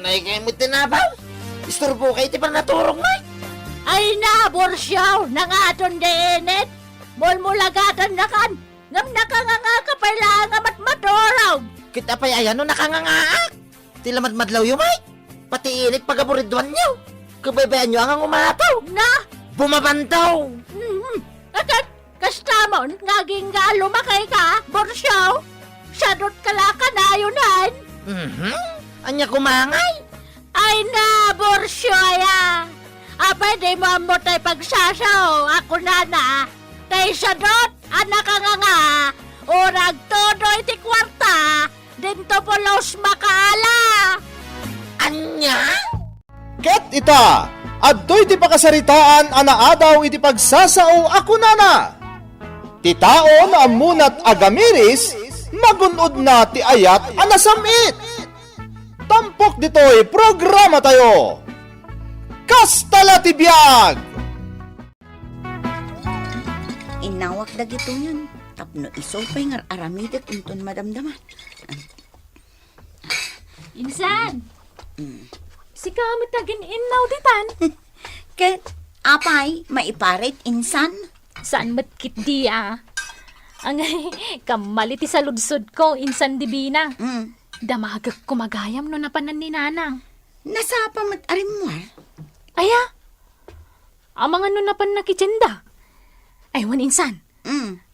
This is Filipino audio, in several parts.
Nay kayo mo tinabaw. Istorbo kayo ti pa naturong, May. Ay na, Borsyaw, nangaton deenet. Mulmulagatan na kan. Ngam nakanganga ka pala nga matmaturaw. Kita pa ayan no nakangangaak. Tilamad madlaw yung, May. Pati init pagaburidwan niyo. Kabaybayan niyo ang umataw. Na, Bumabantaw. akat, kastamon, ngaging nga lumakay ka, Borsyaw. Sadot kalaka na yunan. Anya kumangay. Ay na, Borsyoya. Apay di mo mo tayo pagsasaw. Ako na. Tay sadot, anak ka nga. Urag todo iti kwarta. Dinto po los makaala. Anya? Ket ita, adtoy ti pakasaritaan anaadaw iti pagsasao ako nana. Ti taon amunat agamiris, magunod na ti ayat anasamit. Tampok ditoy programa tayo. Kastala ti biag! Inawak dagito yun. Tapno iso pa'y nga aramidet unton madamdaman. Insan! Si kamit tagin inaw ditan. Ket, apay, maiparit insan. Saan matkit di Ang kamaliti sa ludsod ko, insan dibina. Damagag kumagayam no napanan ni nanang. Nasapa mat arimwar. Aya! Amang ano napan nakitsinda. Aywan insan.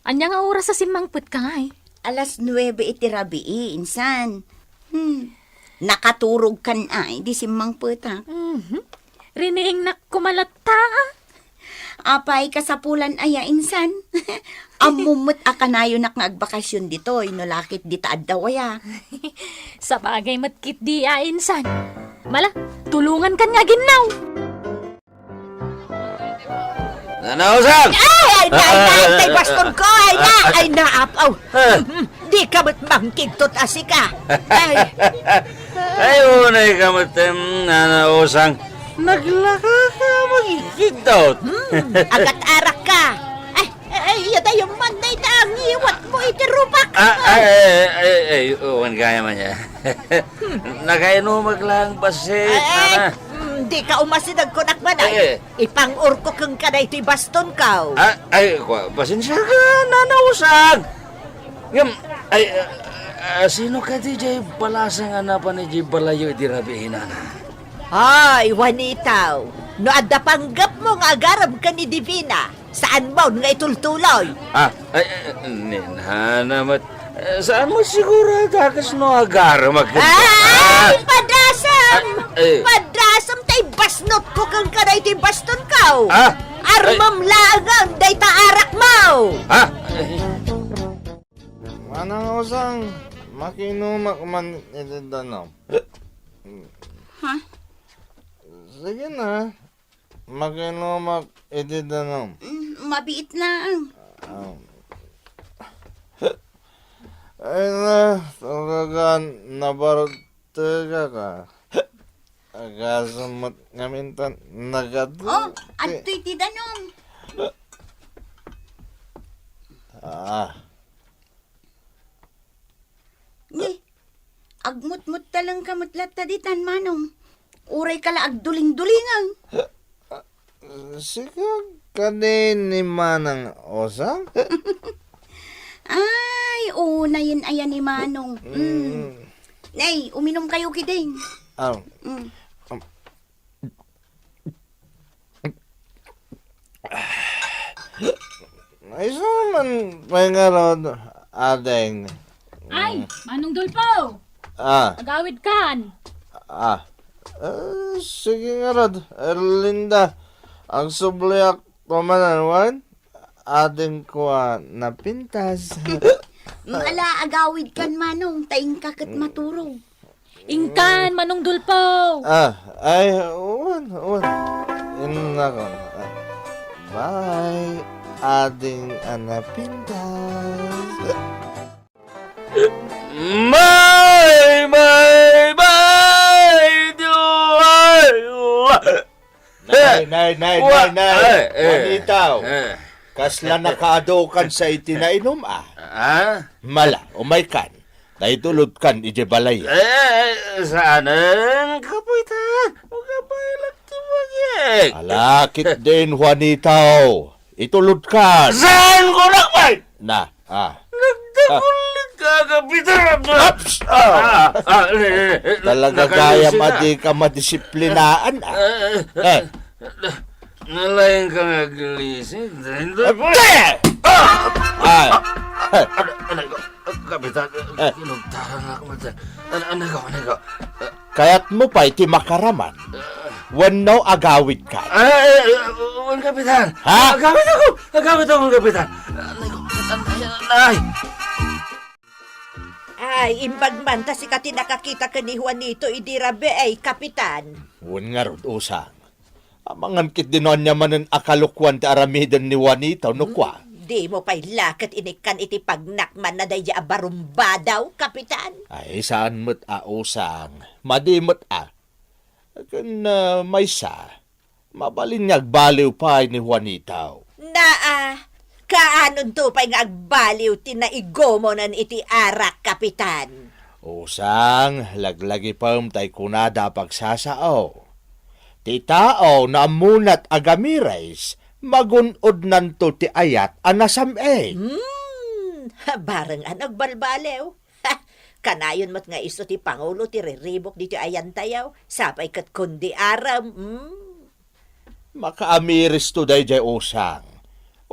Anya nga oras sa simangput ka nga Alas 9 iti rabii, insan. Nakaturog kan ay, di simang puta. Riniing nak kumalata Apay, kasapulan aya, insan. Amumut akanayo nak nga agbakasyon dito, inulakit di taad daw aya. Sa bagay matkit di insan. Mala, tulungan kan nga ginaw. Nanausap! Ay, baston ko, ay na, apaw. Di ka ba't mangkigtot asika? Ay, Ay, unay ka matem, nanausang. Naglaka ka magigidot. agat-arak ka. Ay, yata yung manday na ang iwat mo itirupak. Uwan kaya man niya. Nakainumag lang basit, nana. Di ka umasinag ko nakmanay. Ipang-urko kang kanay ti baston ka. Pasensya ka, nanausang. Sino ka di jay balasang anapan ni jay balayo iti rabihin, nana? Ay, wanitaw. No adda panggap mo nga agarab ka ni Divina. Saan mo nga itultuloy? Ninhanamat. Saan mo siguro takas no agar Ay, padrasam! Padrasam tay basnot ko kang kanay ti baston ka. Armam laang day taarak mo. Manang usang, makinumak man iti danom. Ha? Sige na, makinumak iti danom. Mabiit lang. Ay na, talagang nabarot ka. Agasamot ngamintan nagadu. Adto'y ti danom. Agmut-mut talang kamutlat taditan, manong. Uray kala agduling-dulingang. Sigag kanin ni manang osang? Ay, na yun ayan ni manong. Nay, uminom kayo kiding. Ay, saan man pangarod adeng? Ay, Manong Dulpo! Agawid kan! Sige nga rod, Erlinda. Ang subliak pamananwan, adeng ko napintas. Ala, agawid kan, manong. Taing kakit maturog. Ingkan, Manong Dulpo! Uwan. Inako. Bye, ading napintas. Nay, wanitaw. Kasla nakaadokan sa itinainom, Mala, umay kan. Dahitulod kan ije balay. Saan ang kapitan? Magabay lang tibagyan. Alakit din, Juanitaw. Itulod kan. Saan ko nakbay? Na, Nagdakulit ka, kapitan. Talaga gaya madi ka madisiplinaan. Nalayan ka nga gising. Kapitan, kinugtahan ako mata. Ano? Kaya't mo pa iti makaraman. Wano agawid ka. Kapitan. Ha? Agawit ako, kapitan. Ay! Ay, imbag man ta si kati nakakita ka ni Juanito idirabe ay kapitan. Wan nga rod usang. Amangan kit dinon niya manen akalukwan ti aramidan ni Juanita no kwa. Di mo pa'y lakat inikan iti pagnakman na dayja abarumba daw, kapitan. Ay, saan mo't usang? Madimot Kan maysa. Mabalinyag baliw pa ni Juanita. Kaanon to pa'y nga agbaliw tinaigo mo nan iti arak, kapitan. Usang, laglagi pam tay kunada pagsasao. Ti tao na amunat agamirais, magunod nanto ti ayat anasam Barang anag balbalew. Kanayon mat nga iso ti Pangulo ti riribok dito ayan tayaw. Sapay kat kundi aram. Makaamiris to day jay usang.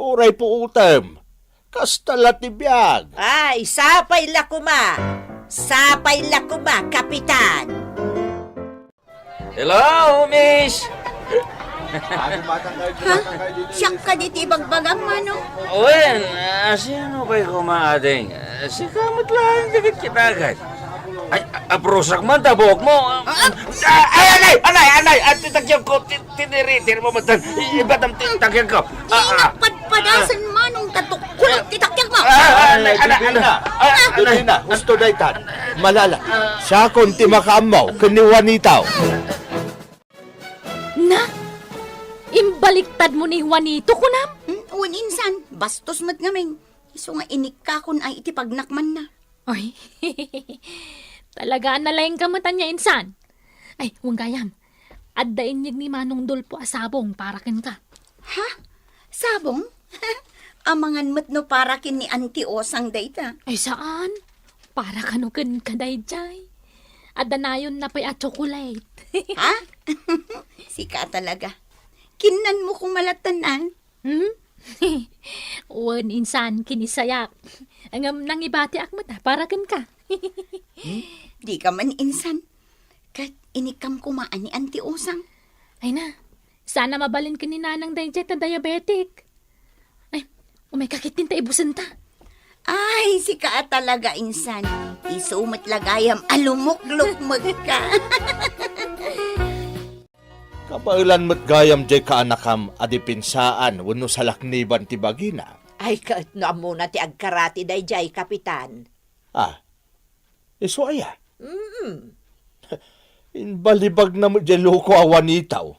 Uray po utem. Kastala ti biyag. Ay, sapay lakuma. Sapay lakuma, kapitan. Hello, miss! Siyak ka diti bagbagang manong. Uwen, sino ba'y kumaading? Si kamot lang, dagit kita agad. Ay, aprosak man, tabok mo. Anay! At titakyan ko, tiniritir mo matan. Iba't ang titakyan ko. Padpadasan manong katukkulot titakyak mo. Anay, gusto day tan. Malala, siya konti makamaw, kani Juanitaw. Na? Imbaliktad mo ni Juanito kunam? Uwan insan, bastos mat ngaming. Iso nga inik ka kun ay iti pagnakman na. Ay, talaga nalayang kamatan niya insan. Ay, huwag gayam. Addain niya ni Manong Dulpo asabong para kin ka. Ha? Sabong? Amangan mat no para kin ni Auntie Osang dayta. Ay, saan? Para kanukin kadayjay. Adanayon na pa'y at chocolate. Ha? Sika talaga. Kinan mo kung malatanan. Wan insan kinisayak. Ang nang ibati akmat para kin ka. Di ka man insan. Kat inikam kumaan ni Auntie Osang. Ay na, sana mabalin ka ni Nanang Dayjay ta diabetic. Ay, umay ta ibusan ta. Ay, sika talaga insan. Isumat lagayam alumok-lukmag ka. Kapailan mo't gayam jay kaanakam adipinsaan wano sa lakniban ti bagina. Ay, kaat na muna ti agkarati dayjay, kapitan. Iso aya. Inbalibag na mo jay loko awanitaw.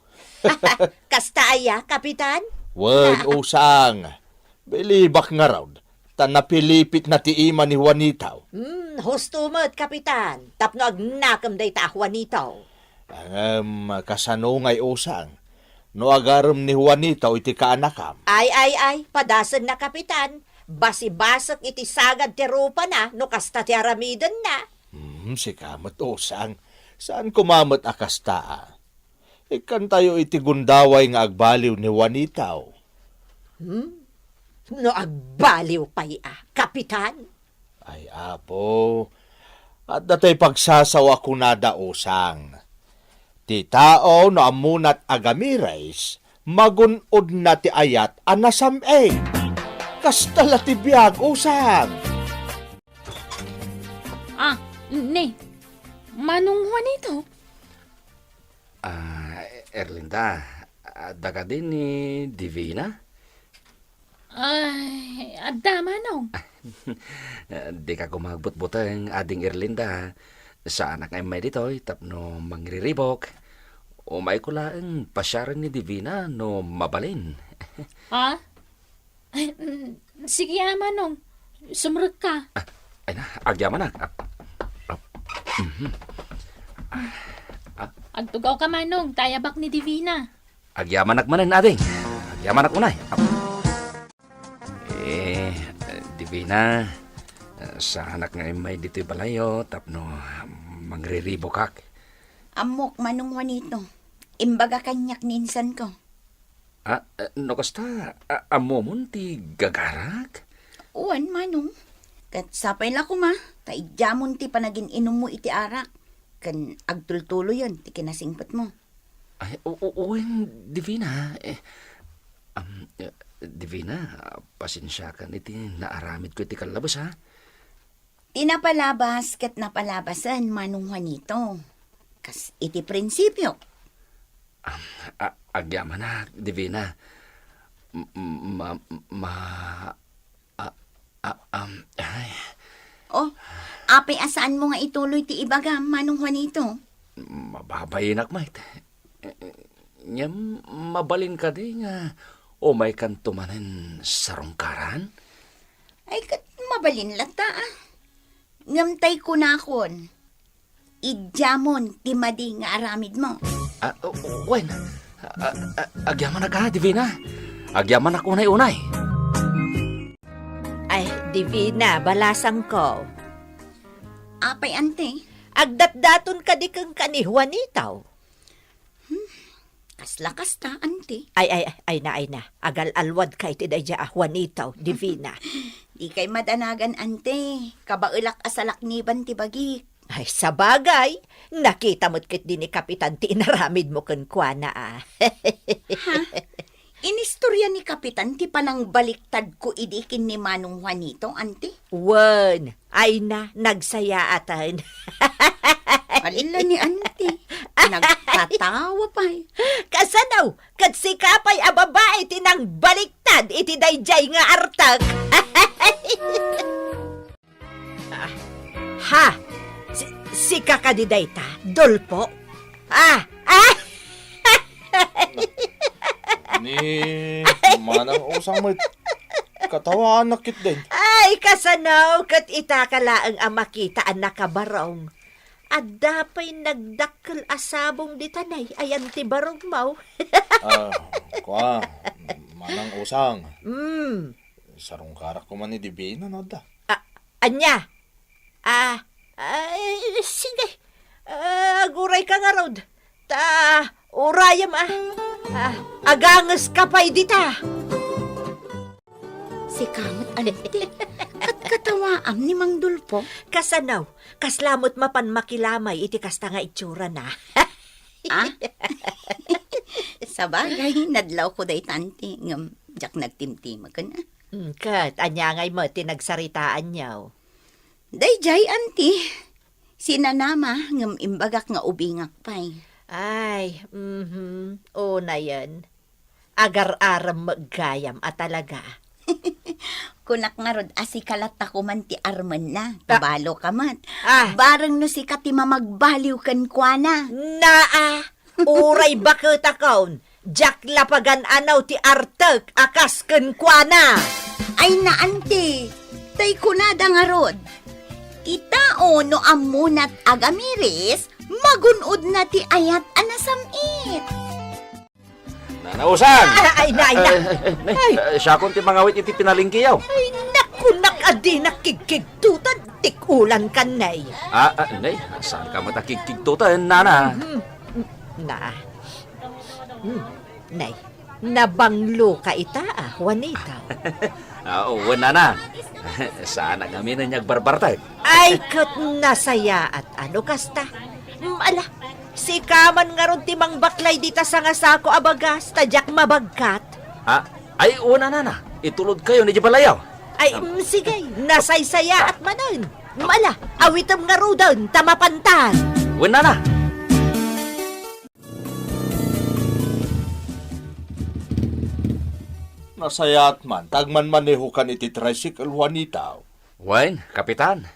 Kasta aya, kapitan? Wan usang. Bilibak nga raw. Tanapilipit na ti ima ni Juanitaw. Hustumat, kapitan. Tapno agnakam day ta Juanitaw. Kasanungay usang. No agaram ni Juanitaw iti kaanakam. Ay, padasan na, kapitan. Basi-basak iti sagad ti rupa na, no kasta ti aramidan na. Si kamat usang. Saan kumamat akasta? Ikan tayo iti gundaway nga agbaliw ni Juanitaw. No agbaliw pa'y kapitan. Ay apo, at datay pagsasawa ko na dausang. Ti tao no amunat agamirais, magunod na ti ayat anasam Kastala ti biyag usang. Ne, Manong Juanito? Erlinda, daga din ni Divina? Ay, adda Manong. Di ka kumagbut-butang ading Erlinda. Sa anak ay may ditoy, tapno mangriribok. O may kulaang pasyaran ni Divina no mabalin. Ay, sige Manong, sumrag ka. Ay na, agyaman na. Agtugaw ka manong, tayabak ni Divina. Agyaman akmanan ading. Agyaman ak unay. Divina, sa anak nga may dito'y balayo, tapno mangriribo kak. Amok manong Juanito. Imbaga kanyak ninsan ko. No kasta, amo mo ti gagarag? Uwan manong. Kat sapay la ko ma. Taidjamon ti panagin inom mo iti arak. Kan agtultulo yon ti kinasingpat mo. Ay, uwan, Divina. Divina, pasensya ka iti naaramid ko iti kalabas, ha? Tinapalabas kat napalabasan manong Juanito. Kas iti prinsipyo. Agyaman na, Divina. Ay, Oh, apay asaan mo nga ituloy ti ibaga manong Juanito? mababayin akmait. Nyam, mabalin ka di nga, o may kantumanen sarongkaran? Ay kat mabalin lata ah. Ngamtay ko na akon. Idjamon ti madi nga aramid mo. Wen, agyaman na ka, Divina. Agyaman ako unay-unay. Ay, Divina, balasang ko. Apay ante, Agdatdaton ka di kang kani Juanitaw. kaslakas ta ante. Ay na. Agal alwad kay ti dayja Juanitaw, Divina. Di kay madanagan ante. Kabailak asalak niban ti bagik. Ay, sa bagay, nakita mo't kit din ni Kapitan ti inaramid mo kun kuana ah. Inistorya ni Kapitan ti panang baliktad ko idikin ni Manong Juanito ante. Wen, ay na, nagsaya atan. Alila ni ante. Nagtatawa pa eh. Kasanaw, kat si kapay a babae tinang baliktad iti dayjay nga artag. Ha? Si kakadiday ta, Dolpo? Ni manang usang may katawaan nakit din. Ay, kasanaw, kat itakalaang makita ang nakabarong. At dapay nagdakkel asabong di tanay, ayan ti barong mau. Manang usang. Sarong Karak ko man ni Divina, no da. Anya? Sige. Aguray ka nga rod. Urayam agangas ka pa'y dita. Si Kamot ante. At katawaam ni Mang Dulpo. Kasanaw, kaslamot mapan makilamay iti kasta nga itsura na. Sa bagay, nadlaw ko day tante. Ngam, jak nagtimtima ka na. Kat, anya ngay mo, tinagsaritaan niyaw. Dayjay anti. Sinanama ngam imbagak nga ubingak pay. Ay, o na yan. Agar-aram maggayam at talaga. Kunak nga rod, asikalat ako man ti arman na. Kabalo ka man. Ah. Barang no si katima magbaliw kan kuana. Uray bakit akaon. Jak lapagan anaw ti artag akas ken kuana. Ay na ante. Tay kunada nga rod. Kitao no amunat agamiris, magunod na ti ayat anasamit. Nanausan! Ay na. Siya kung ti mangawit iti pinalingkiyaw. Ay, nakunak adi nakikigtutan, tikulan ka nay. Nay, saan ka matakikigtutan, nana? Nay, nabanglo ka ita Juanita. Oo, nana. Saan ang amin na niyag barbartag? Ay, kat nasaya at ano kasta. Ala, si kaman nga ron timang baklay dita sa nga sako abagas, tadyak mabagkat. Ay, una nana. Itulod kayo ni Jibalayaw. Ay, sige, nasaysaya at manan. Ala, awitam nga rudan, tamapantan. Nana. Nasayat man, tagman manehukan iti tricycle Juanitaw. Wen, kapitan.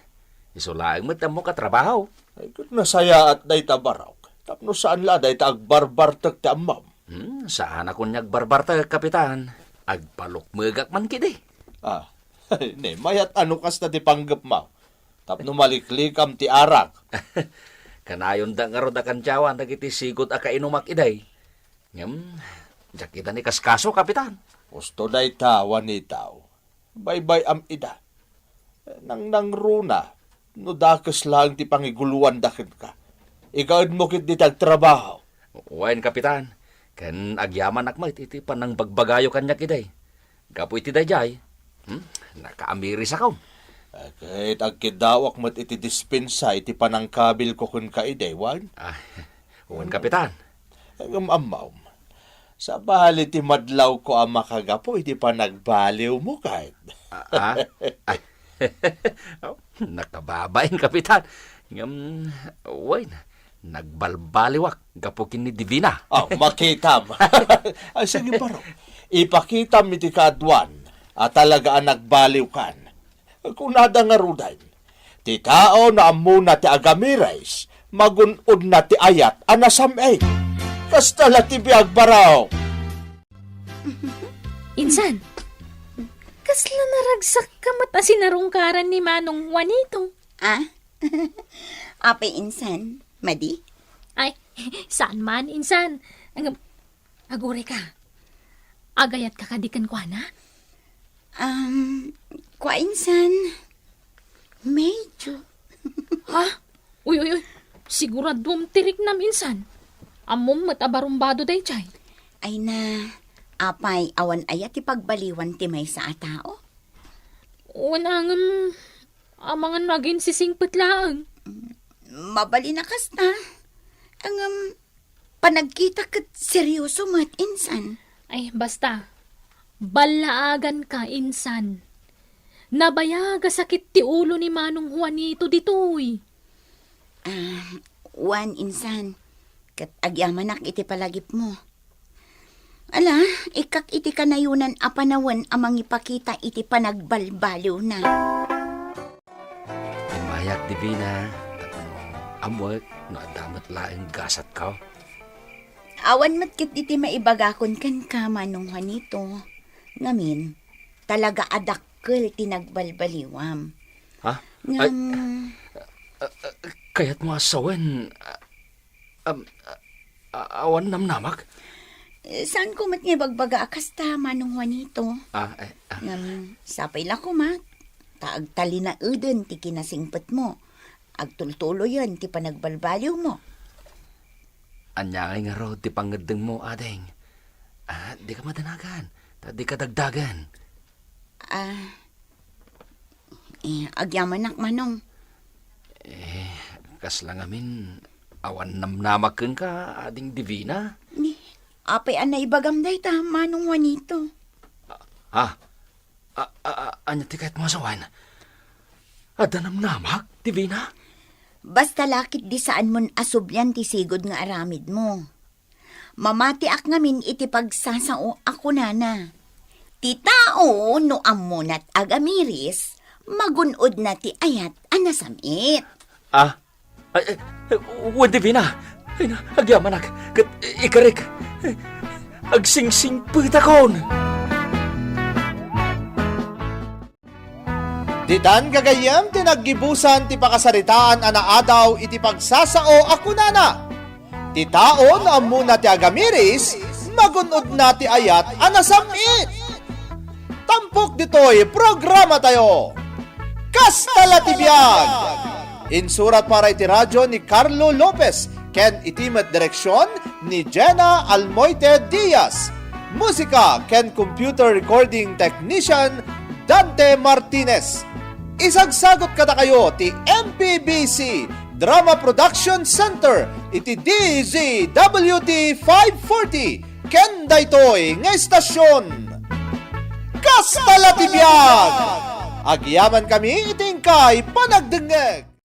Isulaang mo't mo katrabaho. Ay, kat nasaya at day tabaraw. Tapno saan la day ta agbarbar tag ti amam. Saan ako niyag barbartag, kapitan? Agpalok magak man kidi. Ne, mayat ano kas na ti panggap mo. Tapno maliklikam ti arak. Kanayon da nga ro da kantyawan dagiti sigot a kainumak iday. Jakita ni kaskaso, kapitan. Gusto na itawan itaw. Baybay am ida. Nang runa, no dakas lang ti pangiguluan dakit ka. Ikaw mo kit di tagtrabaho. Wain, kapitan. Kan agyaman akmat iti panang bagbagayo kanyak iday. Gapo iti dayjay. Nakaamiris ako. Kahit ang kidawak mo't iti dispensa iti panangkabil ko kun kaiday, wan? Wain, kapitan. Amaw. Sa bahal iti madlaw ko ang makagapo, iti panagbaliw mo kahit. Nakababain, kapitan. Wain, nagbalbaliwak. Gapo kin ni Divina. Makitam. Ay, sige paro. Ipakitam iti kaadwan at talaga ang nagbaliw kan. Kung nada nga rudan, ti tao na amuna ti agamirais, magunod na ti ayat anasamay. Kastala ti biag baraw. Insan, kasla naragsak ka mata sinarungkaran ni Manong Juanito. Apay insan, madi? Ay, saan man, Insan? Agure ka. Agayat ka kadikan kwa na? Kwa insan, medyo. Ha? Uy. Siguradom tirik nam, Insan. Amom matabarumbado day chay. Ay na, apay awan ayat ipagbaliwan ti may sa tao. Unangam, amangan naging sisingpit lang. Mabali na kasta. Ang panagkita kat seryoso mat insan. Ay, basta. Balaagan ka, Insan. Nabayaga sakit ti ulo ni Manong Juanito ditoy. Wan insan, kat agyamanak iti palagip mo. Ala, ikak iti kanayunan apanawan amang ipakita iti panagbalbaliw na. Mayak, Divina. Amwag, no adamat laing gasat ka. Awan matkit iti maibagakon kan ka Manong Juanito. Ngamin, talaga adakkel tinagbalbaliwam. Ha? Ngam, Kaya't mo asawan, awan namnamak? saan ko mat nga bagbaga akasta Manong Juanito? Ngam, sapay la ko mat. Taagtali na uden ti kinasingpet mo. Agtultulo yan ti panagbalbaliw mo. Anyangay nga ro, ti pangadeng mo, adeng. Di ka madanagan, di ka dagdagan. Agyamanak Manong. Kas lang amin, awan namnamaken ka, ading Divina. Ni, apay anay bagamday ta Manong Juanito. Anya ti kahit mo asawan? Ada namnamak, Divina? Basta lakit di saan mon asubyan ti sigod nga aramid mo. Mamati ak ngamin iti pagsasao ako nana. Ti tao no amunat agamiris, magunod na ti ayat anasamit. Wan Divina, agyamanak, ikarik, agsingsing pitakon. Ditan gagayam tinaggibusan ti pakasaritaan anaadaw iti pagsasao ako nana. Ti tao na amuna ti agamiris, magunod na ti ayat anasamit. Tampok ditoy programa tayo. Kastala ti biag. Insurat para iti radyo ni Carlo Lopez, ken itimet direksyon ni Jenna Almoite Diaz. Musika ken computer recording technician Dante Martinez. Isagsagot kada kayo ti MPBC Drama Production Center iti DZWT 540 ken daytoy nga estasyon. Kastala ti biag. Agyaman kami iting kay panagdengeg.